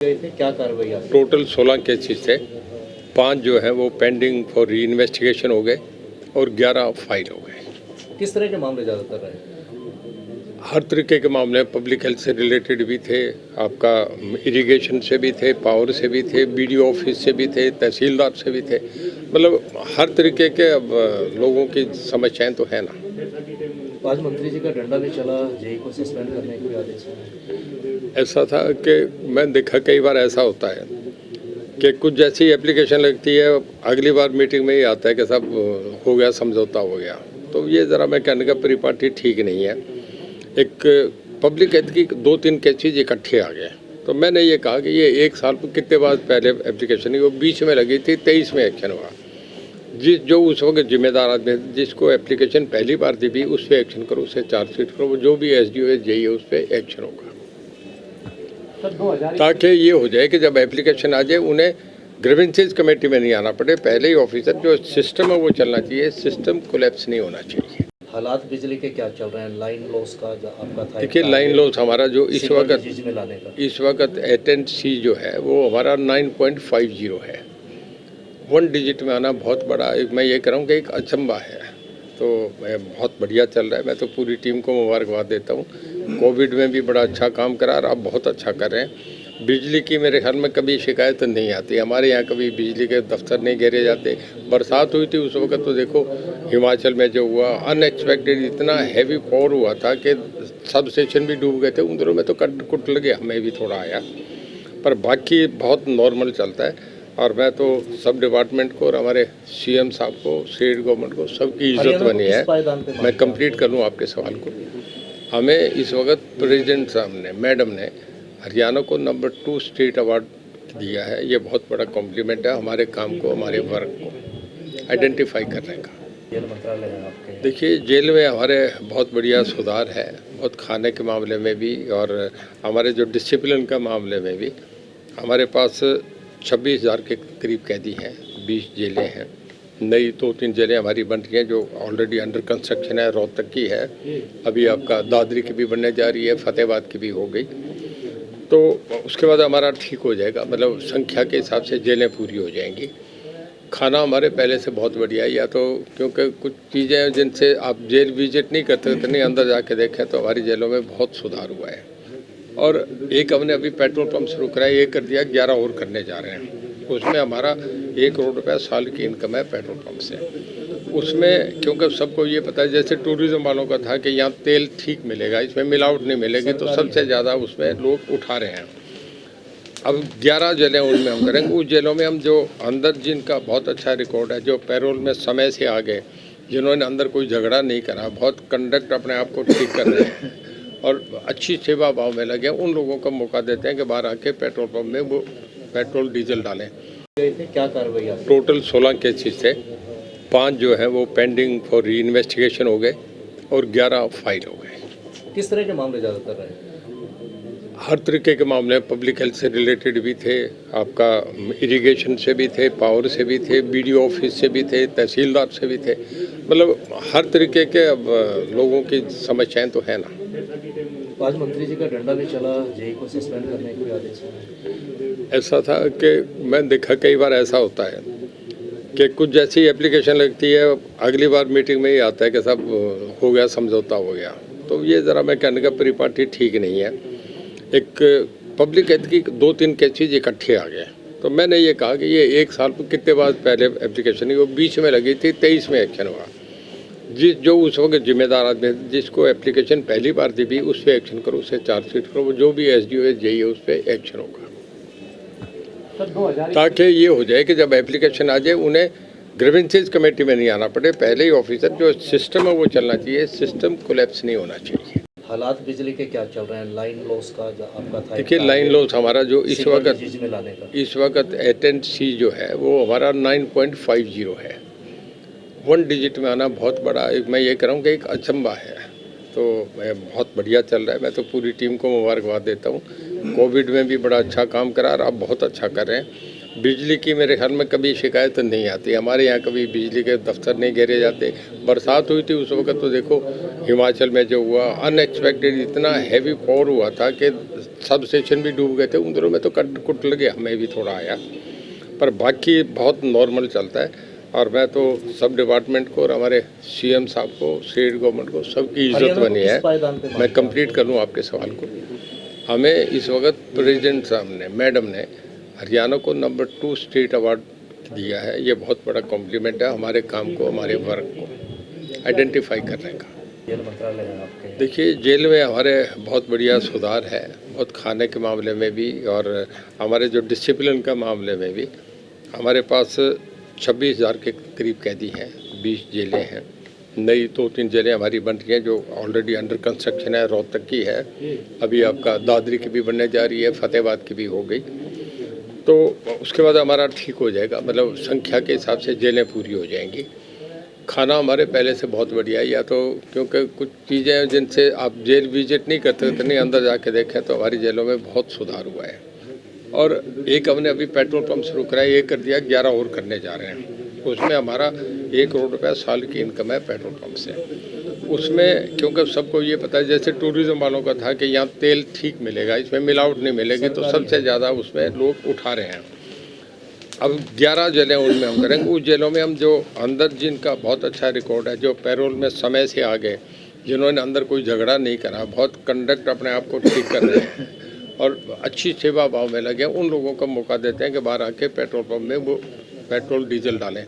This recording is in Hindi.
गए थे, क्या कार्रवाई आप? टोटल 16 केसेस थे। 5 जो है वो पेंडिंग फॉर री इन्वेस्टिगेशन हो गए और 11 फाइल हो गए। किस तरह के मामले ज़्यादातर रहे? हर तरीके के मामले पब्लिक हेल्थ से रिलेटेड भी थे, आपका इरिगेशन से भी थे, पावर से भी थे, बीडीओ ऑफिस से भी थे, तहसीलदार से भी थे। मतलब हर तरीके के अब लोगों की समस्याएं तो है ना। तो आज मंत्री जी का डंडा भी चला, जेई को सस्पेंड करने को भी आदेश है। ऐसा था कि मैं देखा कई बार ऐसा होता है कि कुछ जैसी एप्लीकेशन लगती है, अगली बार मीटिंग में ही आता है कि सब हो गया, समझौता हो गया। तो ये ज़रा मैं कहने का परिपाटी ठीक नहीं है। एक पब्लिक हेल्थ की 2-3 केसेज इकट्ठे आ गए, तो मैंने ये कहा कि ये 1 साल कितने बाद पहले एप्लीकेशन वो बीच में लगी थी, 23 में एक्शन हुआ। जो उस वक्त जिम्मेदार आदमी जिसको एप्लीकेशन पहली बार दी भी उस पर एक्शन करो, उससे चार्जशीट करो, जो भी एसडीओ है जेई है उस पर एक्शन होगा, ताकि ये हो जाए कि जब एप्लीकेशन आ जाए उन्हें ग्रीवेंसेस कमेटी में नहीं आना पड़े। पहले ही ऑफिसर जो सिस्टम है वो चलना चाहिए, सिस्टम कोलैप्स नहीं होना चाहिए। हालात बिजली के क्या चल रहे हैं? लाइन लॉस का जो आपका था, देखिए लाइन लॉस हमारा जो इस वक्त एटेंसी जो है वो हमारा 9.50 है। 1 डिजिट में आना बहुत बड़ा, मैं ये कह रहा हूँ कि एक अचंबा है। तो बहुत बढ़िया चल रहा है, मैं तो पूरी टीम को मुबारकबाद देता हूँ। कोविड में भी बड़ा अच्छा काम करा और आप बहुत अच्छा कर रहे हैं। बिजली की मेरे ख्याल में कभी शिकायत नहीं आती। हमारे यहाँ कभी बिजली के दफ्तर नहीं घेरे जाते। बरसात हुई थी उस वक्त तो देखो हिमाचल में जो हुआ अनएक्सपेक्टेड, इतना हैवी पॉर हुआ था कि सब स्टेशन भी डूब गए थे। उन दिनों में तो कट कुट लगे, हमें भी थोड़ा आया, पर बाकी बहुत नॉर्मल चलता है। और मैं तो सब डिपार्टमेंट को और हमारे सीएम साहब को, स्टेट गवर्नमेंट को, सबकी इज्जत बनी है। मैं कंप्लीट कर लूँ आपके सवाल को। हमें इस वक्त प्रेसिडेंट साहब ने, मैडम ने हरियाणा को नंबर 2 स्टेट अवार्ड दिया है। ये बहुत बड़ा कॉम्प्लीमेंट है हमारे काम को, हमारे वर्क को आइडेंटिफाई करने का। जेल मंत्रालय है आपके? देखिए जेल में हमारे बहुत बढ़िया सुधार है, बहुत खाने के मामले में भी और हमारे जो डिसिप्लिन का मामले में भी। हमारे पास 26,000 के करीब कैदी हैं, 20 जेलें हैं। नई 2-3 जेलें हमारी बन रही हैं जो ऑलरेडी अंडर कंस्ट्रक्शन है। रोहतक की है, अभी आपका दादरी की भी बनने जा रही है, फतेहाबाद की भी हो गई। तो उसके बाद हमारा ठीक हो जाएगा, मतलब संख्या के हिसाब से जेलें पूरी हो जाएंगी। खाना हमारे पहले से बहुत बढ़िया है, या तो क्योंकि कुछ चीज़ें जिनसे आप जेल विजिट नहीं करते थे, नहीं अंदर जाके देखें, तो हमारी जेलों में बहुत सुधार हुआ है। और एक हमने अभी पेट्रोल पंप शुरू कराया, ये कर दिया, 11 और करने जा रहे हैं। उसमें हमारा 1 करोड़ रुपया साल की इनकम है पेट्रोल पंप से। उसमें क्योंकि सबको ये पता है, जैसे टूरिज्म वालों का था कि यहाँ तेल ठीक मिलेगा, इसमें मिलावट नहीं मिलेगी, तो सबसे ज़्यादा उसमें लोग उठा रहे हैं। अब 11 जेलें उनमें हम करेंगे। उस जेलों में हम जो अंदर जिनका बहुत अच्छा रिकॉर्ड है, जो पैरोल में समय से आ गए, जिन्होंने अंदर कोई झगड़ा नहीं करा, बहुत कंडक्ट अपने आप को ठीक कर रहे हैं और अच्छी सेवा भाव में लगे, उन लोगों को मौका देते हैं कि बाहर आके पेट्रोल पंप में वो पेट्रोल डीजल डालें। क्या कार्रवाई आप? टोटल 16 केसेस थे। 5 जो है वो पेंडिंग फॉर री इन्वेस्टिगेशन हो गए और 11 फाइल हो गए। किस तरह के मामले ज़्यादातर रहे? हर तरीके के मामले पब्लिक हेल्थ से रिलेटेड भी थे, आपका इरिगेशन से भी थे, पावर से भी थे, बीडीओ ऑफिस से भी थे, तहसीलदार से भी थे। मतलब हर तरीके के अब लोगों की समस्याएं तो है ना। तो आज मंत्री जी का डंडा भी चला, जेई को सस्पेंड करने को भी आदेश है। ऐसा था कि मैं देखा कई बार ऐसा होता है कि कुछ जैसी एप्लीकेशन लगती है, अगली बार मीटिंग में ही आता है कि सब हो गया, समझौता हो गया। तो ये ज़रा मैं कहने का परिपाटी ठीक नहीं है। एक पब्लिक हेल्थ की 2-3 केसेज इकट्ठे आ गए, तो मैंने ये कहा कि ये 1 साल कितने बाद पहले एप्लीकेशन वो बीच में लगी थी, 23 में एक्शन हुआ। जो उस वक्त जिम्मेदार आदमी जिसको एप्लीकेशन पहली बार दी भी उस पर एक्शन करो, उससे चार्जशीट करो, जो भी एसडीओ है जेई है उस पर एक्शन होगा, ताकि ये हो जाए कि जब एप्लीकेशन आ जाए उन्हें ग्रीवेंसेस कमेटी में नहीं आना पड़े। पहले ही ऑफिसर जो सिस्टम है वो चलना चाहिए, सिस्टम कोलैप्स नहीं होना चाहिए। हालात बिजली के क्या चल रहे हैं? लाइन लॉस का जो आपका था? देखिए लाइन लॉस हमारा जो इस वक्त एटेंसी जो है वो हमारा 9.50 है। 1 डिजिट में आना बहुत बड़ा, मैं ये कह रहा हूँ कि एक अचंबा है। तो बहुत बढ़िया चल रहा है, मैं तो पूरी टीम को मुबारकबाद देता हूँ। कोविड में भी बड़ा अच्छा काम करा और आप बहुत अच्छा कर रहे हैं। बिजली की मेरे ख्याल में कभी शिकायत नहीं आती। हमारे यहाँ कभी बिजली के दफ्तर नहीं घेरे जाते। बरसात हुई थी उस वक्त तो देखो हिमाचल में जो हुआ अनएक्सपेक्टेड इतना हैवी पॉर हुआ था कि सब स्टेशन भी डूब गए थे। उन दिनों में तो कट कुट लगे, हमें भी थोड़ा आया, पर बाकी बहुत नॉर्मल चलता है। और मैं तो सब डिपार्टमेंट को और हमारे सीएम साहब को, स्टेट गवर्नमेंट को, सबकी इज्जत बनी है। मैं कंप्लीट कर लूँ आपके सवाल को। हमें इस वक्त प्रेसिडेंट साहब ने, मैडम ने हरियाणा को नंबर 2 स्टेट अवार्ड दिया है। ये बहुत बड़ा कॉम्प्लीमेंट है हमारे काम को, हमारे वर्क को आइडेंटिफाई करने का। जेल मंत्रालय है आपके। देखिए, जेल में हमारे बहुत बढ़िया सुधार है, बहुत खाने के मामले में भी और हमारे जो डिसिप्लिन का मामले में भी। हमारे पास 26,000 के करीब कैदी हैं, 20 जेलें हैं। नई 2-3 जेलें हमारी बन रही हैं जो ऑलरेडी अंडर कंस्ट्रक्शन है। रोहतक की है, अभी आपका दादरी की भी बनने जा रही है, फतेहाबाद की भी हो गई, तो उसके बाद हमारा ठीक हो जाएगा। मतलब संख्या के हिसाब से जेलें पूरी हो जाएंगी। खाना हमारे पहले से बहुत बढ़िया है, या तो क्योंकि कुछ चीज़ें हैं जिनसे आप जेल विजिट नहीं करते थे, नहीं अंदर जाके देखें तो हमारी जेलों में बहुत सुधार हुआ है। और एक हमने अभी पेट्रोल पंप शुरू कराया, ये कर दिया, 11 और करने जा रहे हैं। उसमें हमारा 1 करोड़ रुपया साल की इनकम है पेट्रोल पंप से। उसमें क्योंकि सबको ये पता है, जैसे टूरिज्म वालों का था कि यहाँ तेल ठीक मिलेगा, इसमें मिलावट नहीं मिलेगी, तो सबसे ज़्यादा उसमें लोग उठा रहे हैं। अब 11 जेलें उनमें हम करेंगे। उस जेलों में हम जो अंदर जिनका बहुत अच्छा रिकॉर्ड है, जो पैरोल में समय से आ गए, जिन्होंने अंदर कोई झगड़ा नहीं करा, बहुत कंडक्ट अपने आप को ठीक कर रहे हैं और अच्छी सेवा भाव में लगे, उन लोगों को मौका देते हैं कि बाहर आके पेट्रोल पंप में वो पेट्रोल डीजल डालें।